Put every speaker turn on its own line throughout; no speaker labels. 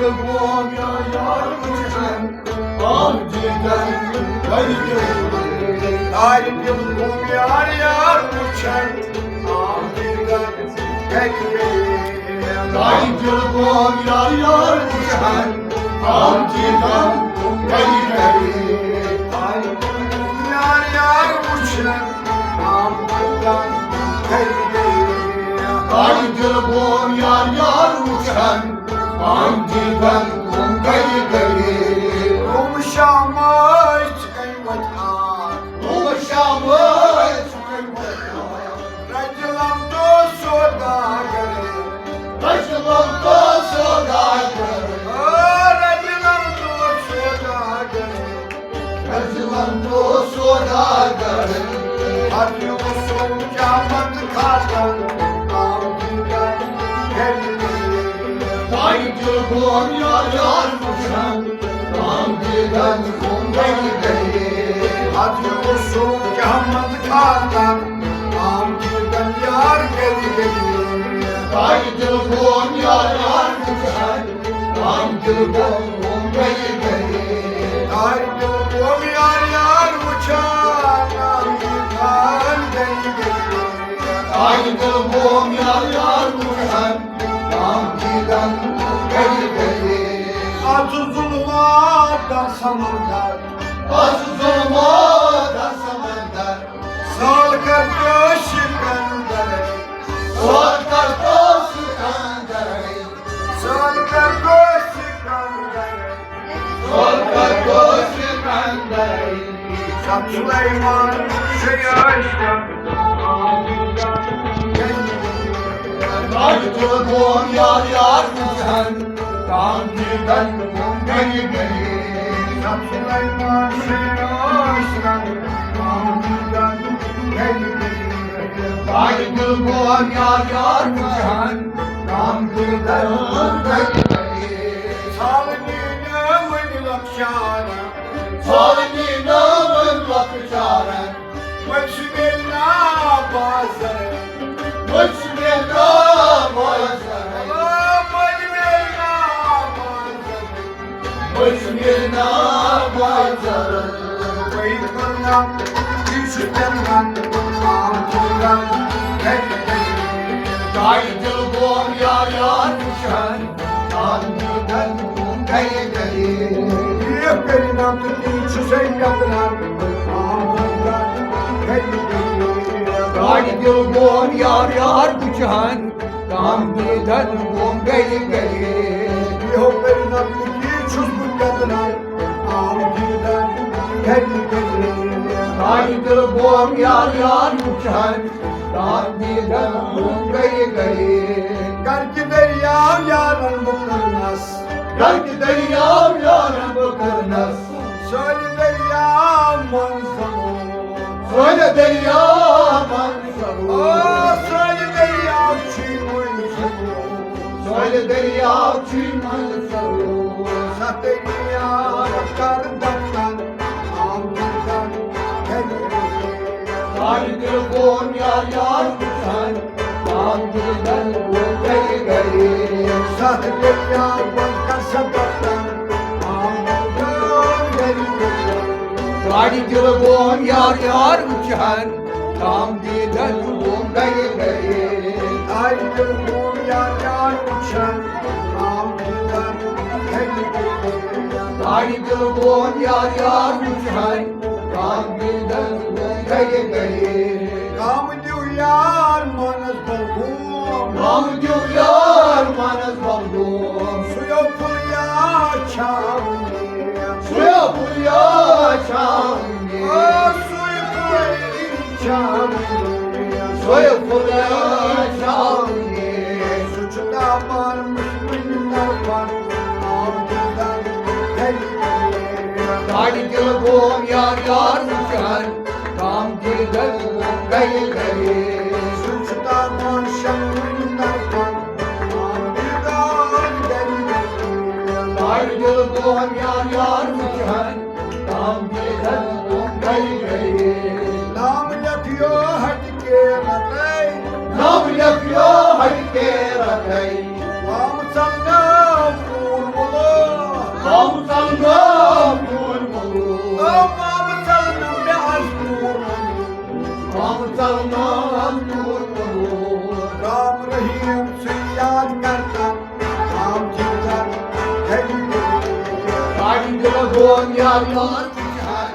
Yılgın yar uçan Avcıdan kaygılı
Ay yılgın yar uçan Avcıdan kaygılı
Ay yılgın yar uçan Avcıdan kaygılı
Ay yar uçan Avcıdan kaygılı
Ay yılgın yar uçan Avcıdan kaygılı
Umuşamış kıymet ağır
Ulaşamış
Racılam dostu da gönül
Kaçılan da sodadır
Racılam dostu da gönül
Kaçılan da sodadır
Hadi usul kâhmet kardan Avcıdan geldi
Kaygılan yararmışam Avcıdan kaygılı
Hadi usul kâhmet kardan Avcıdan yar geldi
Kaygılan yararmışam Avcıdan kaygılı
Haydi o yar uçan Avcıdan geldi
Kaygılan yararmışam Avcıdan kaygılı
Atı zulmadan samandar
Aziz olmadan samandar
Sağ kardeşi benden
Sorkar dostu kandarayı
Sağ kardeşi benden
Sorkar dostu kandarayı
Şah Süleyman şey açtı
Kaygılan yar uçan Kaygıdan kaygılı
Şah Süleyman şey açtı
Kaygılan yar uçan Kaygıdan kaygılı
Salimine mıylak şara
Salimine bakışaren
Meşgulna bazı
Müslüman'a bazarayı Müslüman'a bazarayı Kaygılan yar uçan Kaygıdan kaygılı Kaygılan yar uçan Kaygıdan kaygılı Kaygılan yar uçan Kaygıdan kaygılı
Garki derya yarın bu kırmaz
Belki de yarın bu kırnaz
Söyle derya manzara
Söyle de yaman sarı
Söyle derya çiğneyin
Söyle de ya çiğman sarı
Sahte dünya kardan Amcan
Kaygılan yar uçan Kaygıdan kaygılı
Sahte dünya kasabatan Amcan
Kaygılan yar uçan Kaygıdan kaygılı
Aydın bu yar uçan Amcan
Kaygılan yar uçan Kaygıdan kaygılı
Kam duyar manas balgum
Nam diyor yar manas balgum
Suya pulya çavni
Suya pulya çamni
Suya pulya çavni
Suya pulya çamni
Suçta varmış minnet var Avcıdan
Kaygılan yar uçan Kaygıdan kaygılı
Suçta manşan minnet var Avcıdan
Kaygılan yar uçan Kaygıdan kaygılı
Nam yapıyor hadi keratay
Nam yapıyor hadi keratay
Vam sanna vurmulu
Dilgum yar yar uçan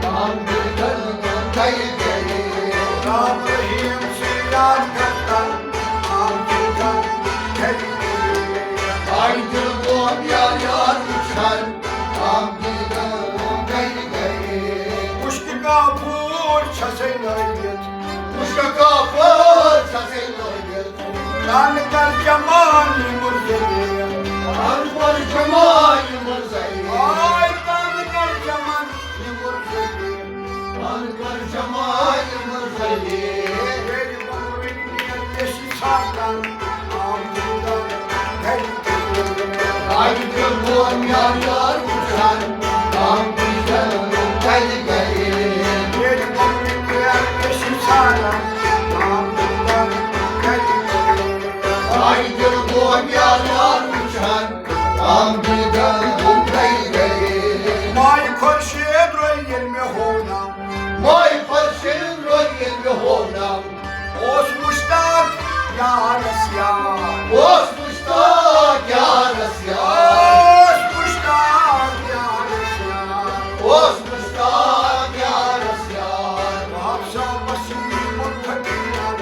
Tam dilgum kayı geri
Ram Rahim Şiyan Kattan Amcıdan Kelli
Ay dilgum yar yar uçan Tam dilgum kayı geri
Kuşki Gafur Çasaylayet
Kuşka kapı çasın oyun
Nankar Cemal Murzeli
Anvar Cemal Murzeli
Ay Nankar Cemal Murzeli
Anvar Cemal Murzeli
Veri Babu'nun yeşil sardan Amcıdan Kelli
Ay dilgum yar yar uçan Tam dilgum kayı geri
Veri Babu'nun yeşil sardan Amcıdan Kelli
Ay dilgum yar yar uçan Tam dilgum kayı geri
Mai korşe droyel me hona
Moy parşın royel ve honam
Os muştak ya Rasya
Os muştak yaras ya
Os muştak ya Rasya
Os muştak yaras ya
Hapsa basim mutfakiyan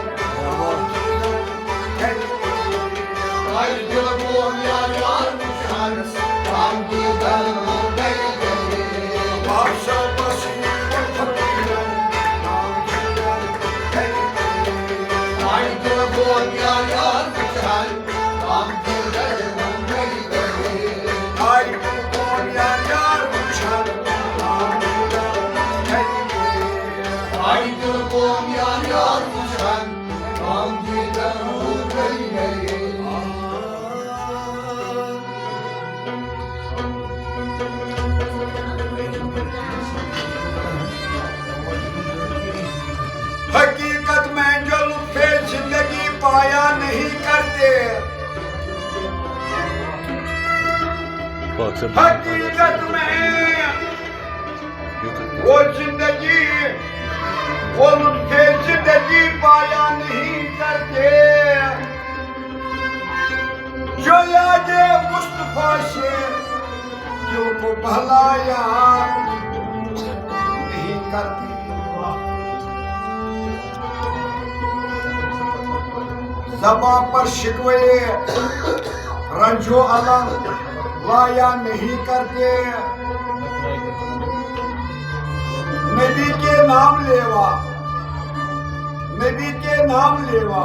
Ay dilgum yar yar uçan Tam dilgum kayı geri
Hapsa basim mutfakiyan
Ay dilgum yar yar uçan Tam dilgum kayı geri
Ay bu yar yar uçan
Ay dilgum yar yar uçan Tam dilgum kayı geri
हकीकत में जो लुत्फे जिंदगी पाया नहीं करते हकीकत में वो जिंदगी वो लुत्फे जिंदगी पाया नहीं करते जो यादे मुस्तफा से दिल को बहलाया नहीं करती ज़बां पर शिकवे रंजो अलम लाया नहीं करते नबी के नाम लेवा नबी के नाम लेवा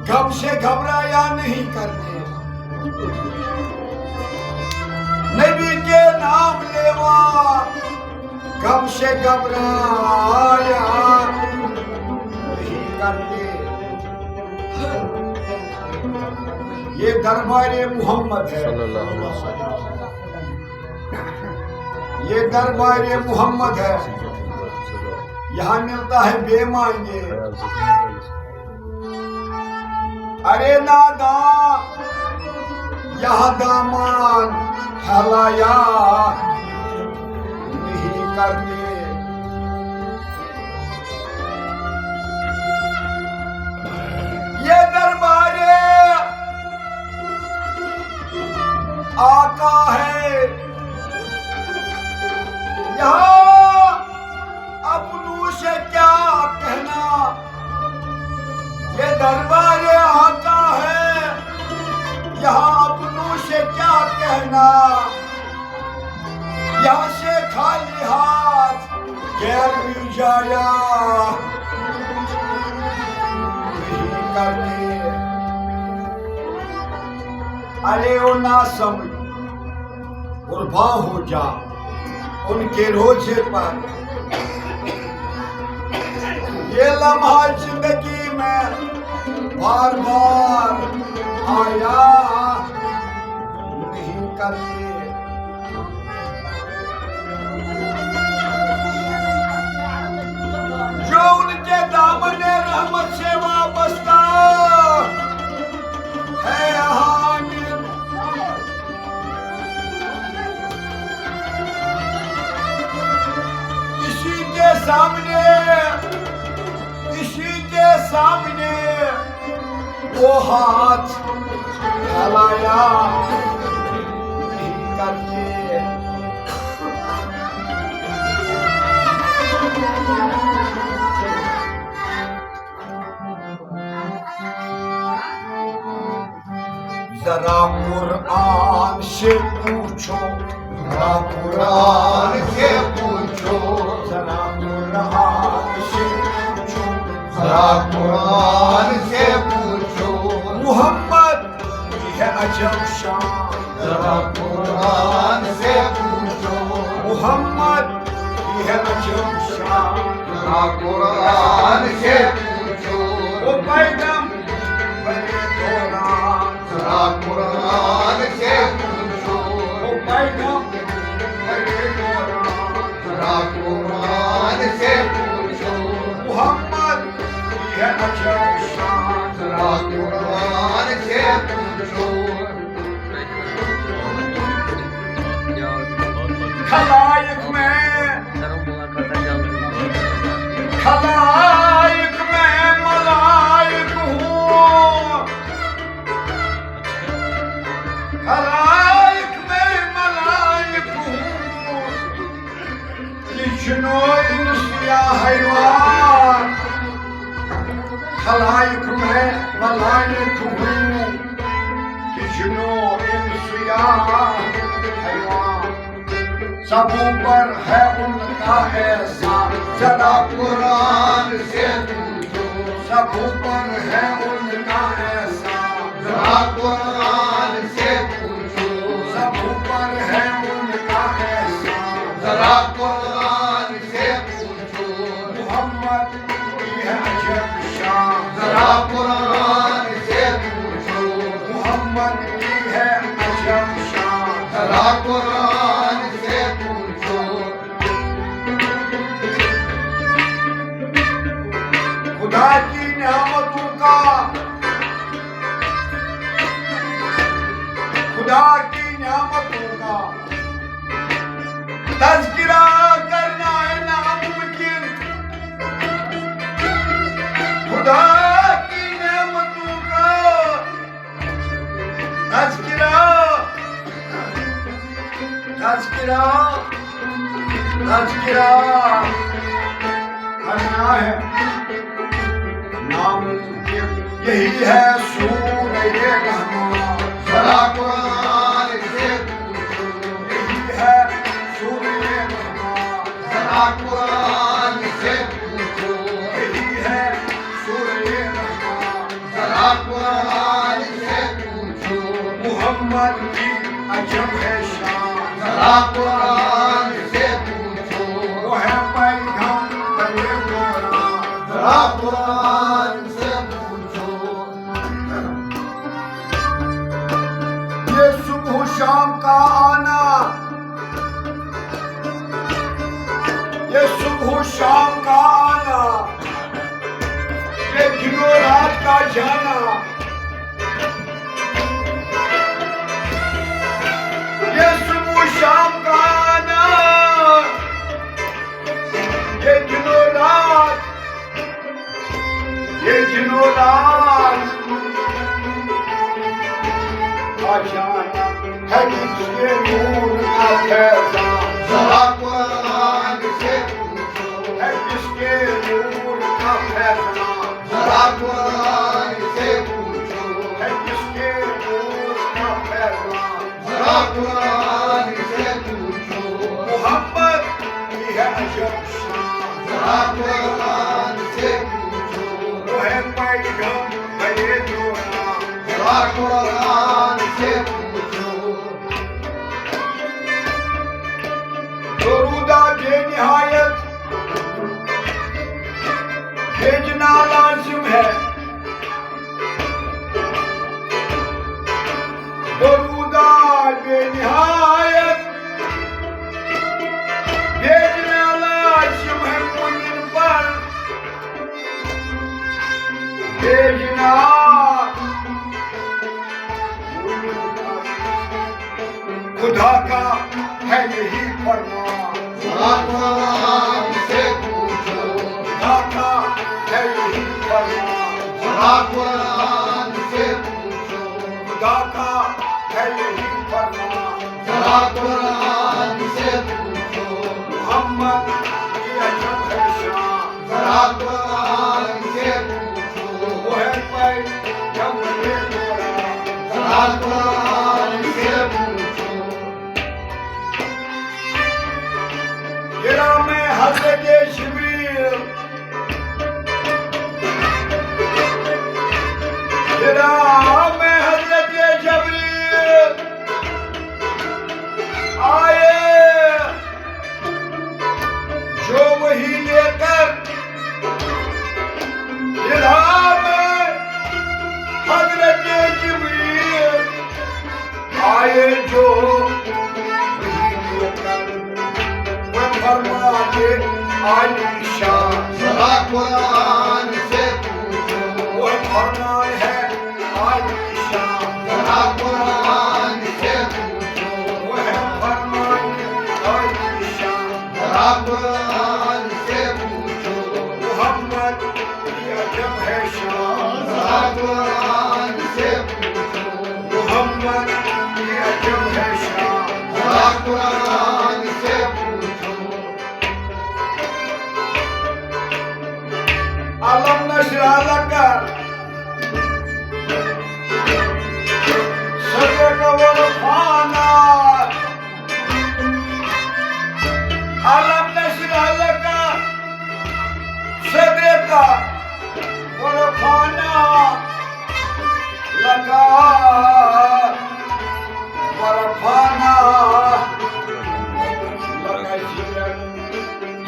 गम से घबराया नहीं करते नबी के नाम लेवा गम से घबराया नहीं करते ये दरबारे मोहम्मद है ये दरबारे मोहम्मद है यहाँ मिलता है बेमांगे अरे नादा यहाँ दामान हलाया नहीं करते ये दरबारे आका है यहाँ अपनों से क्या कहना ये दरबारे आका है यहाँ अपनों से क्या कहना यहाँ से खाली हाथ गैर भी जाया नहीं करते अरे ओ ना समझ कुर्बान हो जा उनके रोजे पर ये लम्हा जिंदगी में बार बार आया नहीं करते जो उनके दामने रहमत से वाबस्ता है हामिद इसी के सामने वो हाथ फैलाया नहीं करते से पूछो,
जरा कुरान से पूछो,
जरा कुरान से पूछो,
जरा कुरान से पूछो,
मोहम्मद की है अजब शान,
जरा कुरान से पूछो,
मोहम्मद की है अजब शान,
जरा कुरान से पूछो,
वो पैगम बने दौरान,
जरा कुरान से पूछो,
वो पैगम बने दौरान,
जरा कुरान से पूछो,
मोहम्मद की है अजब शान,
जरा कुरान से पूछो,
खलाइक में खलाइक में मलाइक हूँ, खलाइक में मलाइक हूँ, जिष्णो इंसिया हैवान, खलाइक में मलाइक हूँ, जिष्णो इंसिया हैवान, सब ऊपर है उनका ऐसा, जरा
कुरान से पूछो,
सब ऊपर है उनका ऐसा,
जरा कुरान से पूछो,
सब ऊपर है उनका ऐसा,
जरा कुरान से पूछो,
मोहम्मद की है अजब शान,
जरा कुरान से पूछो,
मोहम्मद की है अजब शान,
जरा कुरान से पूछो,
खुदा की नेमतों का, खुदा की नेमतों का तज़किरा करना है नामुमकिन, खुदा की नेमतों का तज़किरा तज़किरा तज़किरा करना है नामुमकिन, यही है सूरह रहमान,
जरा कुरान से पूछो,
यही है सूरह रहमान,
जरा कुरान से पूछो,
यही है सूरह रहमान,
जरा कुरान से पूछो,
मोहम्मद की अजब है शान,
जरा कुरान से पूछो,
वो है पैगम बने दौरान,
जरा कुरान से पूछो,
ये सुबह शाम का आना, ये सुबह शाम का आना, ये दिनों रात का जाना, ये सुबह शाम का आना, ये दिनों रात, ये दिनों रात का जाना है किसके नूर का फैज़ान,
जरा कुरान से पूछो,
है किसके नूर का फैज़ान,
जरा कुरान से पूछो,
है किसके नूर का फैज़ान,
जरा कुरान से पूछो,
मोहम्मद की है अजब शान,
जरा कुरान से पूछो,
वो है पैगम बने दौरान,
जरा कुरान से पूछो,
दरूदा बेनिहायत भेजना लाजिम है, दरूदा बेनिहायत भेजना लाजिम है, मुझ पर भेजना खुदा का है यही फरमान,
जरा कुरान से पूछो,
खुदा का है यही फरमान,
जरा कुरान से पूछो,
खुदा का है यही फरमान,
जरा कुरान से पूछो,
मोहम्मद की अजब है शान,
जरा कुरान से पूछो,
वो है पैगम्बर दौरान,
जरा कुरान से पूछो,
हजरत जिब्रील जनाब में हजरत जिब्रील आए जो वही लेकर जनाब में हजरत जिब्रील आए जो फरमाते आलिशा
जरा कुरान से पूछो
वो फरमान है आलिशा
जरा कुरान से पूछो
वो है फरमान आलिशा
जरा कुरान से पूछो
मोहम्मद की अजब है शान
जरा कुरान से पूछो
मोहम्मद की अजब है शान
जरा कुरान से पूछो
अलम नशरा लका सदक वरफाना अलम नशरा लका सदक वरफाना लका वरफाना लका जिरन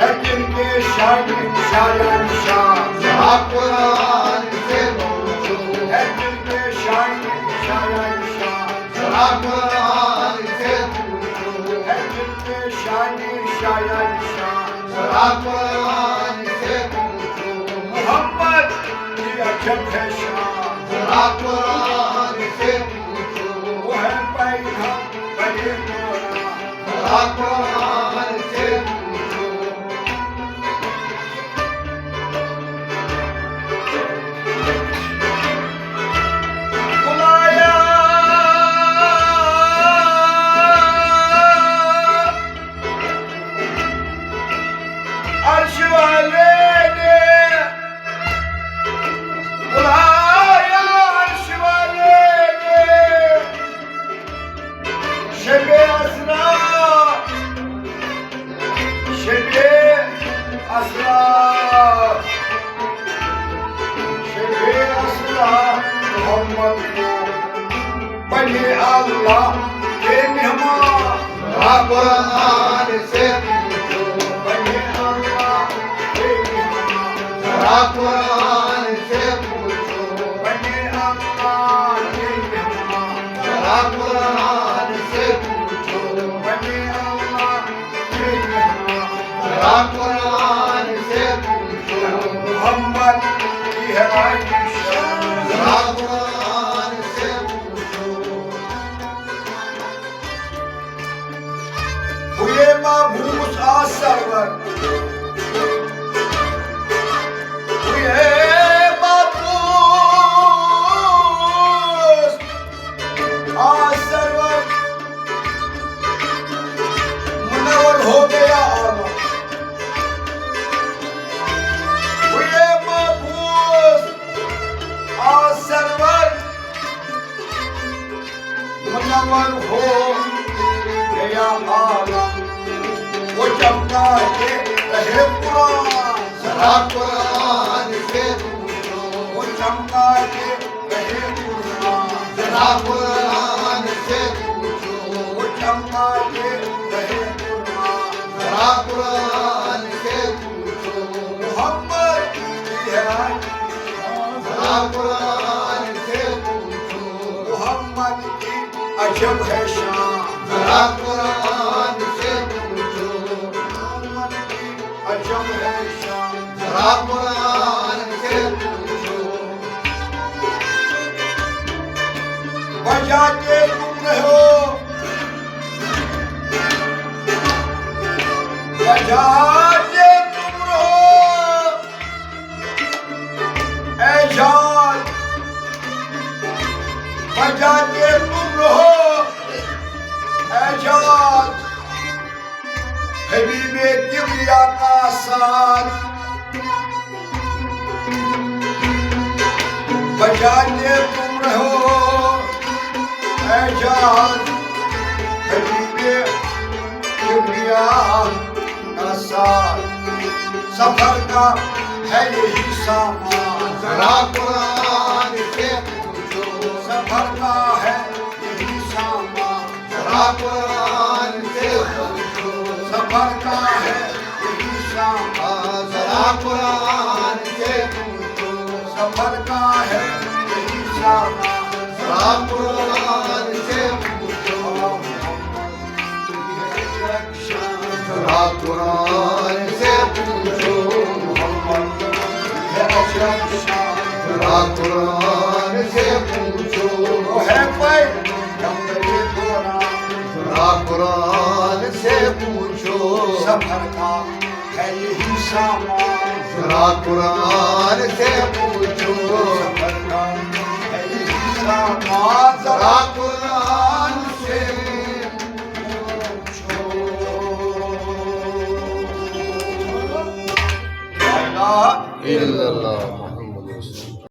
है जिनके शायन शाह
जरा कुरान से पूछो
है जिनके शायन शाह
जरा कुरान से पूछो
है जिनके शायन शाह
जरा कुरान से पूछो
मोहम्मद की अजब है शान
जरा कुरान से पूछो
वो है पैगम बड़े मोरा
जरा कुरान से पूछो
बुलाया अर्श वाले ने बुलाया अर्श वाले ने शबे असरा शबे असरा शबे असरा मोहम्मद को बने अल्लाह के मेहमान
जरा कुरान से पूछो
बने अल्लाह के मेहमान
जरा कुरान से पूछो
बने अल्लाह के मेहमान
जरा कुरान से पूछो
बने अल्लाह के मेहमान
जरा कुरान से पूछो
मोहम्मद की है आयशा
जरा कुरान से पूछो
हुए मबूस आ सरवर हुए मबूस आ सरवर मुनव्वर हो गया आलम हुए मबूस आ सरवर मुनव्वर हो गया आलम वो चमका के रहे कुरान
जरा कुरान से पूछो
वो चमका के रहे कुरान
जरा कुरान से पूछो
वो चमका के रहे कुरान
जरा कुरान से पूछो
मोहम्मद की है
जरा कुरान से पूछो
मोहम्मद की अजब है शान
जरा कुरान से पूछो
मोहम्मद की अजब है शान
जरा कुरान से पूछो
बजाते तुम रहो बजाते तुम रहो ऐ जान बजाते तुम रहो ऐ जान हबीबे किबरिया का साथ बजाते तुम रहो ऐ जान हबीबे किबरिया का साथ सफर का है यही सामान
जरा कुरान से पूछो
सफर का है यही सामान
जरा कुरान से पूछो
सफर का है यही सामान
जरा कुरान से पूछो
सफर का है यही सामान
जरा कुरान से पूछो जरा कुरान से पूछो जरा कुरान से पूछो
है कोई ये गोरा
जरा कुरान से पूछो
सफर का है यही सामान
जरा कुरान से पूछो
सफर का है यही सामान
जरा कुरान से
पूछो